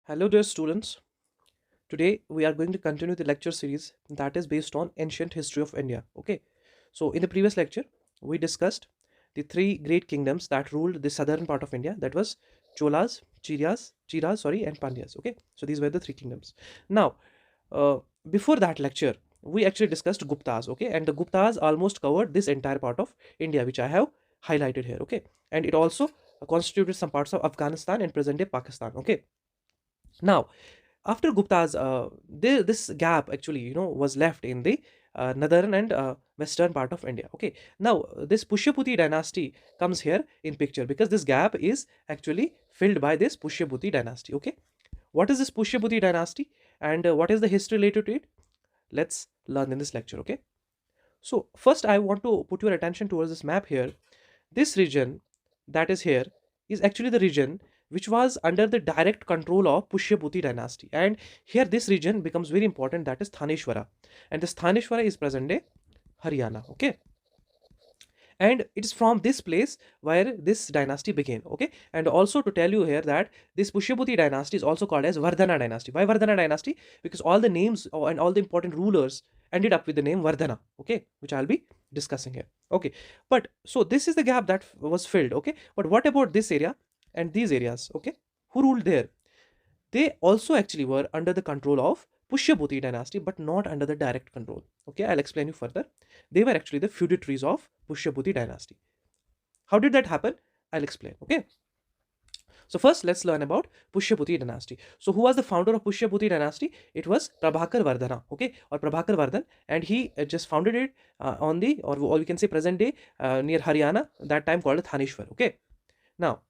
Hello, dear students. Today we are going to continue the lecture series that is based on ancient history of India. Okay, so in the previous lecture, we discussed the three great kingdoms that ruled the southern part of India. That was Cholas, Chiras, sorry, and Pandyas. Okay, so these were the three kingdoms. Now, uh, before that lecture, we actually discussed Guptas. Okay, and the Guptas almost covered this entire part of India, which I have highlighted here. Okay, and it also constituted some parts of Afghanistan and present-day Pakistan. Okay, now after Gupta's, this gap actually, was left in the northern and western part of India. Okay, now this Pushyabhuti dynasty comes here in picture because this gap is actually filled by this Pushyabhuti dynasty. Okay, what is this Pushyabhuti dynasty and what is the history related to it? Let's learn in this lecture. Okay, so first I want to put your attention towards this map here. This region that is here is actually the region which was under the direct control of Pushyabhuti dynasty. And here this region becomes very important, that is Thaneshwara. And this Thaneshwara is present day Haryana. Okay. And it is from this place where this dynasty began. Okay. And also to tell you here that this Pushyabhuti dynasty is also called as Vardhana dynasty. Why Vardhana dynasty? Because all the names and all the important rulers ended up with the name Vardhana. Okay. Which I'll be discussing here. Okay, but so this is the gap that was filled. Okay, but what about this area and these areas? Okay, who ruled there? They also actually were under the control of Pushyabhuti dynasty, but not under the direct control. Okay, I'll explain you further. They were actually the feudatories of Pushyabhuti dynasty. How did that happen? I'll explain. Okay, so first let's learn about Pushyabhuti dynasty. So who was the founder of Pushyabhuti dynasty? It was Prabhakar Vardhana, okay, or Prabhakar Vardhan, and he just founded it on the, or we can say present day, near Haryana, that time called Thaneshwar. Okay, now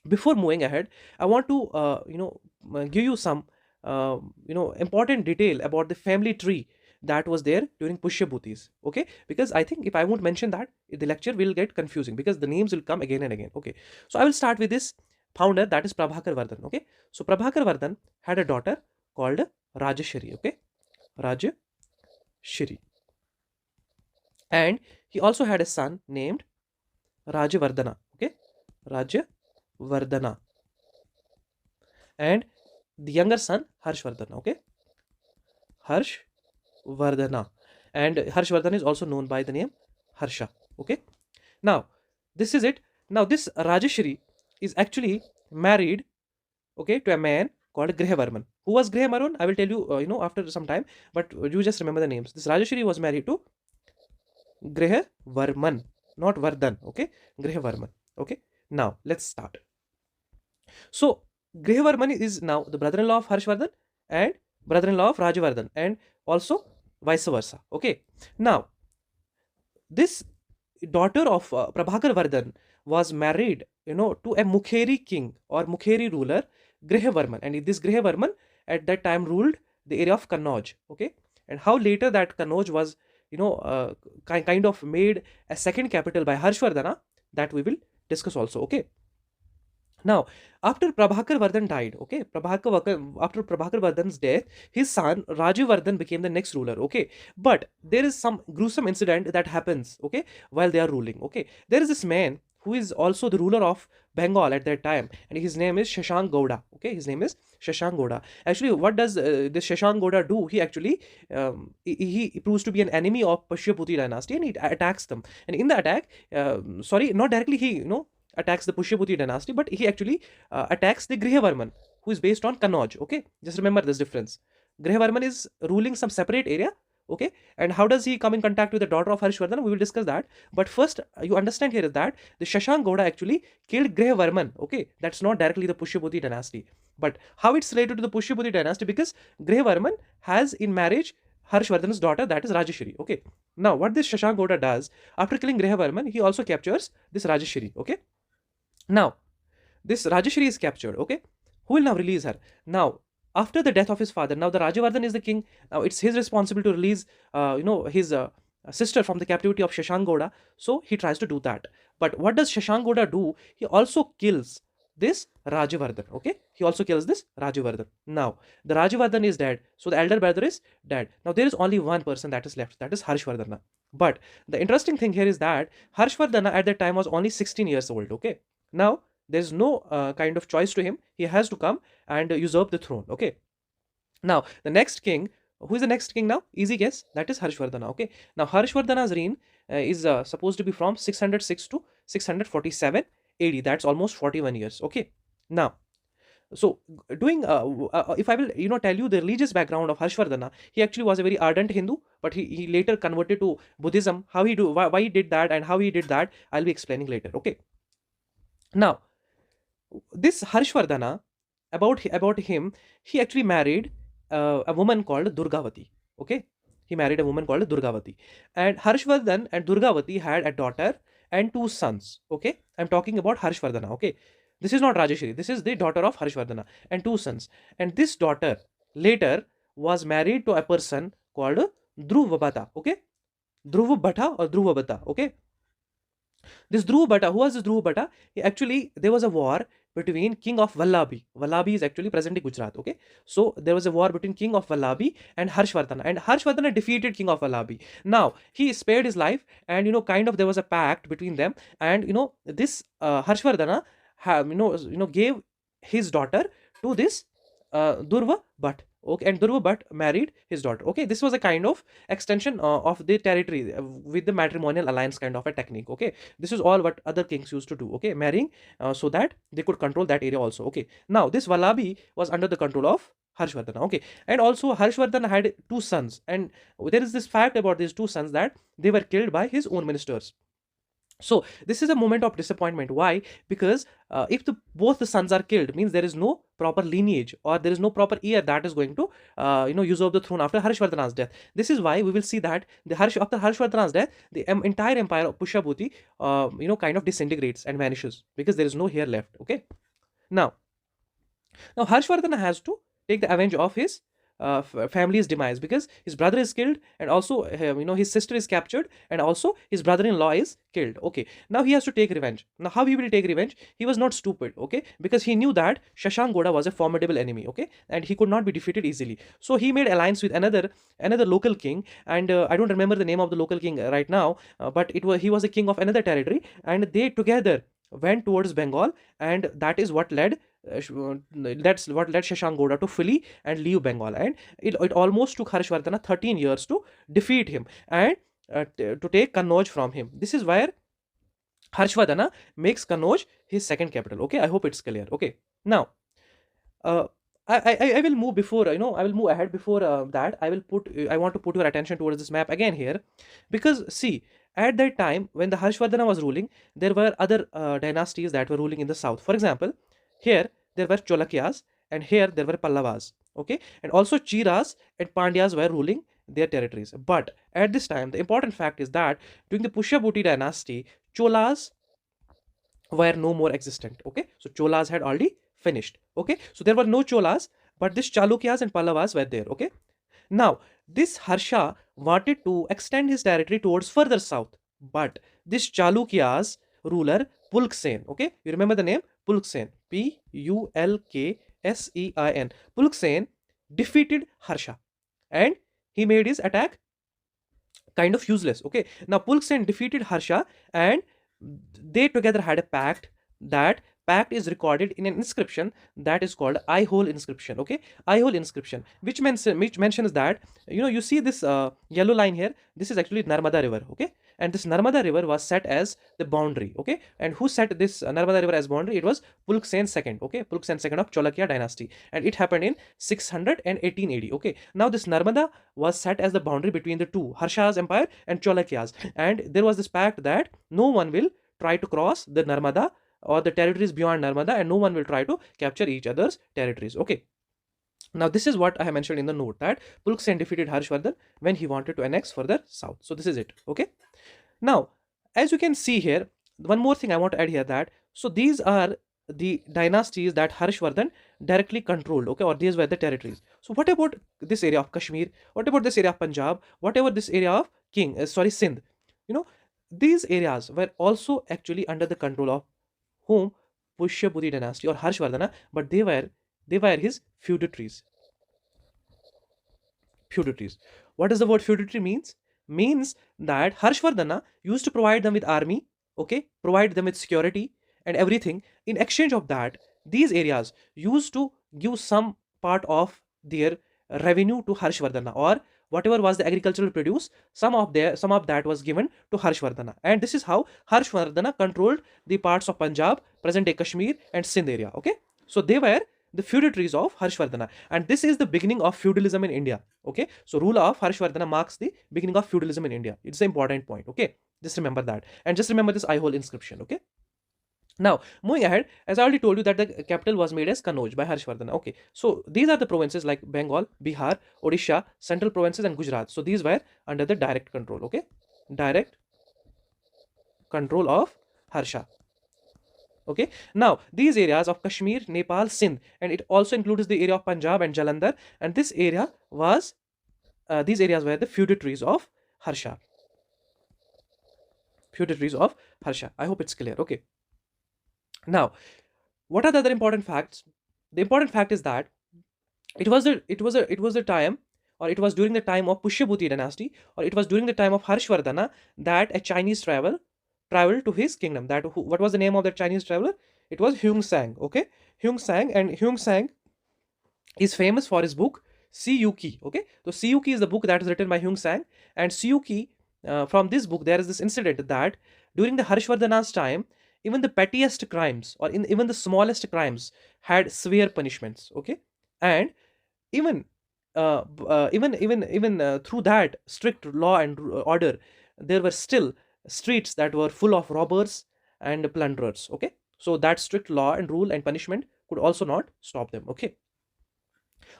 before moving ahead, I want to give you some important detail about the family tree that was there during Pushyabhutis. Okay, because I think if I won't mention that, the lecture will get confusing because the names will come again and again. Okay, so I will start with this founder, that is Prabhakar Vardhan. Okay, so Prabhakar Vardhan had a daughter called Rajashri. Okay, Rajashri, and he also had a son named Rajavardhana. Okay, Rajavardhana, and the younger son Harshvardhana. Okay, Harshvardhana, and Harshvardhana is also known by the name Harsha. Okay, now this is it. Now this Rajashri is actually married, okay, to a man called Grihavarman. Who was Grihavarman? I will tell you, after some time. But you just remember the names. This Rajashri was married to Grihavarman, not Vardhan. Okay, Grihavarman. Okay, now let's start. So Grihavarman is now the brother-in-law of Harshvardhan and brother-in-law of Rajavardhan, and also vice versa. Okay, now this daughter of Prabhakar Vardhan was married, to a Mukheri king or Mukheri ruler, Grihavarman, and this Grihavarman at that time ruled the area of Kannauj. Okay, and how later that Kannauj was, kind of made a second capital by Harshvardhana, that we will discuss also. Okay, now, after Prabhakar Vardhan died, okay, after Prabhakar Vardhan's death, his son Rajavardhan became the next ruler, okay. But there is some gruesome incident that happens, okay, while they are ruling, okay. There is this man who is also the ruler of Bengal at that time, and his name is Shashank Gowda, okay. His name is Shashank Gowda. Actually, what does this Shashank Gowda do? He actually he proves to be an enemy of Pushyabhuti dynasty, and he attacks them. And in the attack, sorry, not directly he attacks the Pushyabhuti dynasty, but he actually attacks the Grihavarman, who is based on Kannauj. Okay, just remember this difference. Grihavarman is ruling some separate area. Okay, and how does he come in contact with the daughter of Harshvardhan? We will discuss that. But first, you understand here is that the Shashank Gowda actually killed Grihavarman. Okay, that's not directly the Pushyabhuti dynasty, but how it's related to the Pushyabhuti dynasty, because Grihavarman has in marriage Harshvardhan's daughter, that is Rajashri. Okay, now what this Shashank Gowda does after killing Grihavarman, he also captures this Rajashri. Okay, now, this Rajashri is captured, okay? Who will now release her? Now, after the death of his father, now the Rajavardhan is the king. Now, it's his responsibility to release, his sister from the captivity of Shashank Gowda. So, he tries to do that. But what does Shashank Gowda do? He also kills this Rajavardhan, okay? He also kills this Rajavardhan. Now, the Rajavardhan is dead. So, the elder brother is dead. Now, there is only one person that is left. That is Harshvardhana. But the interesting thing here is that Harshvardhana at that time was only 16 years old, okay? Now, There's no kind of choice to him. He has to come and usurp the throne. Okay. Now, the next king, who is the next king now? Easy guess. That is Harshvardhana. Okay. Now, Harshvardhana's reign is supposed to be from 606 to 647 AD. That's almost 41 years. Okay. Now, so doing if I will tell you the religious background of Harshvardhana, he actually was a very ardent Hindu, but he later converted to Buddhism. How he do, why he did that, and how he did that, I'll be explaining later. Okay. Now, this Harshvardhana, about him, he actually married a woman called Durgavati. Okay, he married a woman called Durgavati, and Harshvardhan and Durgavati had a daughter and two sons. Okay, I'm talking about Harshvardhana. Okay, this is not Rajeshri. This is the daughter of Harshvardhana and two sons. And this daughter later was married to a person called Dhruvabata. Okay, Dhruvabata or Dhruvabata. Okay, this Dhruv Bhatta, who was this Dhruv Bhatta? Actually, there was a war between King of Vallabi. Vallabi is actually present in Gujarat. Okay, so there was a war between King of Vallabi and Harshvardhana, and Harshvardhana defeated King of Vallabi. Now he spared his life, and kind of there was a pact between them, and this Harshvardhana, gave his daughter to this Durva Bhatt. Okay, and Durva Bhatt married his daughter. Okay, this was a kind of extension of the territory with the matrimonial alliance kind of a technique. Okay, this is all what other kings used to do. Okay, marrying so that they could control that area also. Okay, now this Vallabi was under the control of Harshvardhana. Okay, and also Harshvardhana had two sons, and there is this fact about these two sons that they were killed by his own ministers. So this is a moment of disappointment. Why? Because if both the sons are killed, means there is no proper lineage, or there is no proper heir that is going to usurp the throne after Harshvardhana's death. This is why we will see that after Harshvardhana's death, the entire empire of Pushyabhuti kind of disintegrates and vanishes, because there is no heir left. Okay. Now Harshvardhana has to take the revenge of his family's demise, because his brother is killed, and also his sister is captured, and also his brother-in-law is killed. Okay, now he has to take revenge. Now how he will take revenge? He was not stupid. Okay, because he knew that Shashank Goda was a formidable enemy. Okay, and he could not be defeated easily. So he made alliance with another local king, and I don't remember the name of the local king right now, but he was a king of another territory, and they together went towards Bengal, and that is what led that's what led Shashank Goda to flee and leave Bengal. And it almost took Harshvardhana 13 years to defeat him and to take Kannauj from him. This is where Harshvardhana makes Kannauj his second capital. Okay, I hope it's clear. Okay, now uh, I will move before I will move ahead. Before that, I want to put your attention towards this map again here, because see, at that time when the Harshvardhana was ruling, there were other dynasties that were ruling in the south. For example, here there were Cholukyas, and here there were Pallavas. Okay, and also Cheras and Pandyas were ruling their territories. But at this time, the important fact is that during the Pushyabhuti dynasty, Cholas were no more existent. Okay, so Cholas had already finished. Okay, so there were no Cholas, but this Chalukyas and Pallavas were there. Okay, now this Harsha wanted to extend his territory towards further south, but this Chalukyas ruler Pulksen, okay, you remember the name Pulksen, Pulksein, Pulksen defeated Harsha, and he made his attack kind of useless. Okay, now Pulksen defeated Harsha, and they together had a pact. That pact is recorded in an inscription that is called eye hole inscription. Okay, eye hole inscription, which mentions that you see this yellow line here. This is actually Narmada river. Okay, and this Narmada river was set as the boundary. Okay, and who set this Narmada river as boundary? It was Pulksen II. Okay, Pulksen II of Cholakya dynasty, and it happened in 618 AD. Okay, now this Narmada was set as the boundary between the two, Harsha's empire and Cholakya's, and there was this pact that no one will try to cross the Narmada or the territories beyond Narmada, and no one will try to capture each other's territories. Okay, now this is what I have mentioned in the note, that Pulksen defeated Harshvardhan when he wanted to annex further south. So this is it. Okay, now as you can see here, one more thing I want to add here, that so these are the dynasties that Harshvardhan directly controlled. Okay, or these were the territories. So what about this area of Kashmir? What about this area of Punjab? Whatever this area of Sindh? These areas were also actually under the control of whom? Pushyabhuti dynasty or Harshvardhana, but they were his feudatories. Feudatories. What does the word feudatory means? Means that Harshvardhana used to provide them with army, okay, provide them with security, and everything. In exchange of that, these areas used to give some part of their revenue to Harshvardhana, or whatever was the agricultural produce, some of that was given to Harshvardhana. And this is how Harshvardhana controlled the parts of Punjab, present day Kashmir, and Sindh area. Okay, so they were the feudatories of Harshvardhana, and this is the beginning of feudalism in India. Okay, so rule of Harshvardhana marks the beginning of feudalism in India. It's an important point. Okay, just remember that, and just remember this eye hole inscription. Okay, now, moving ahead, as I already told you that the capital was made as Kanauj by Harshvardhana. Okay, so these are the provinces like Bengal, Bihar, Odisha, central provinces, and Gujarat. So these were under the direct control. Okay, direct control of Harsha. Okay, now these areas of Kashmir, Nepal, Sindh, and it also includes the area of Punjab and Jalandhar. And this area was these areas were the feudatories of Harsha. Feudatories of Harsha. I hope it's clear. Okay. Now, what are the other important facts? The important fact is that it was the time, or it was during the time of Pushyabhuti dynasty, or it was during the time of Harshvardhana, that a Chinese traveled to his kingdom. What was the name of that Chinese traveler? It was Hyung Sang. Okay, Hyung Sang, and Hyung Sang is famous for his book Siyuki. Okay, so Siyuki is the book that is written by Hyung Sang, and Siyuki, from this book, there is this incident that during the Harshvardhana's time, even the pettiest crimes, or even the smallest crimes, had severe punishments. Okay, and even through that strict law and order, there were still streets that were full of robbers and plunderers. Okay, so that strict law and rule and punishment could also not stop them. Okay,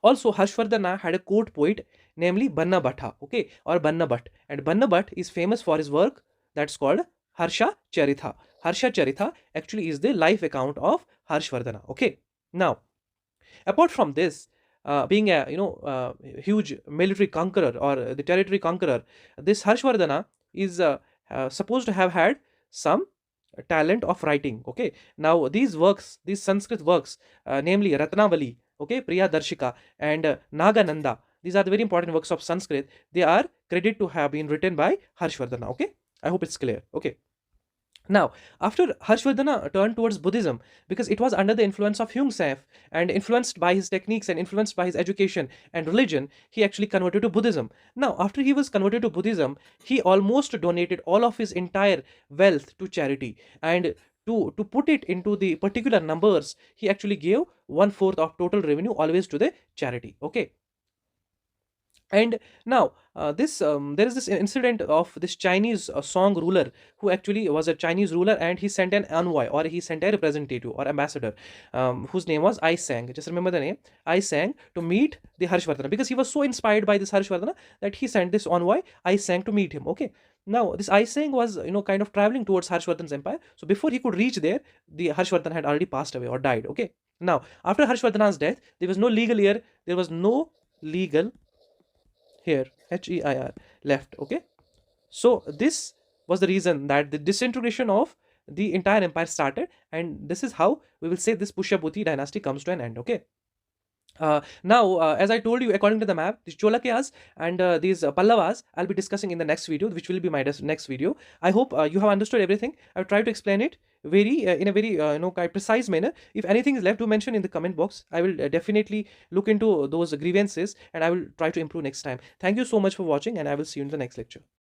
also Harshvardhana had a court poet, namely Banna Bhatta. Okay, or Banna Bhatt, and Banna Bhatt is famous for his work that's called Harsha Charitha. Harsha Charitha actually is the life account of Harshvardhana. Okay, now apart from this, being a huge military conqueror, or the territory conqueror, this Harshvardhana is supposed to have had some talent of writing. Okay, now these Sanskrit works, namely Ratnavali, okay, Priya Darshika, and Nagananda, these are the very important works of Sanskrit. They are credited to have been written by Harshvardhana. Okay, I hope it's clear. Okay, now, after Harshvardhana turned towards Buddhism, because it was under the influence of Hyung Sef, and influenced by his techniques and influenced by his education and religion, he actually converted to Buddhism. Now, after he was converted to Buddhism, he almost donated all of his entire wealth to charity. And to put it into the particular numbers, he actually gave 1/4 of total revenue always to the charity. Okay, and now this there is this incident of this Chinese Song ruler, who actually was a Chinese ruler, and he sent an envoy, or he sent a representative or ambassador, whose name was I Sang. Just remember the name, I Sang, to meet the Harshvardhana, because he was so inspired by this Harshvardhana that he sent this envoy I Sang to meet him. Okay, now this I Sang was kind of traveling towards Harshvardhana's empire. So before he could reach there, the Harshvardhana had already passed away or died. Okay, now after Harshvardhana's death, there was no legal heir, there was no legal here HEIR left. Okay, so this was the reason that the disintegration of the entire empire started, and this is how we will say this Pushyabhuti dynasty comes to an end. Okay, now as I told you, according to the map, these Cholukyas and these Pallavas I'll be discussing in the next video, which will be my next video. I hope you have understood everything. I've tried to explain it very in a very kind of precise manner. If anything is left to mention in the comment box, I will definitely look into those grievances, and I will try to improve next time. Thank you so much for watching, and I will see you in the next lecture.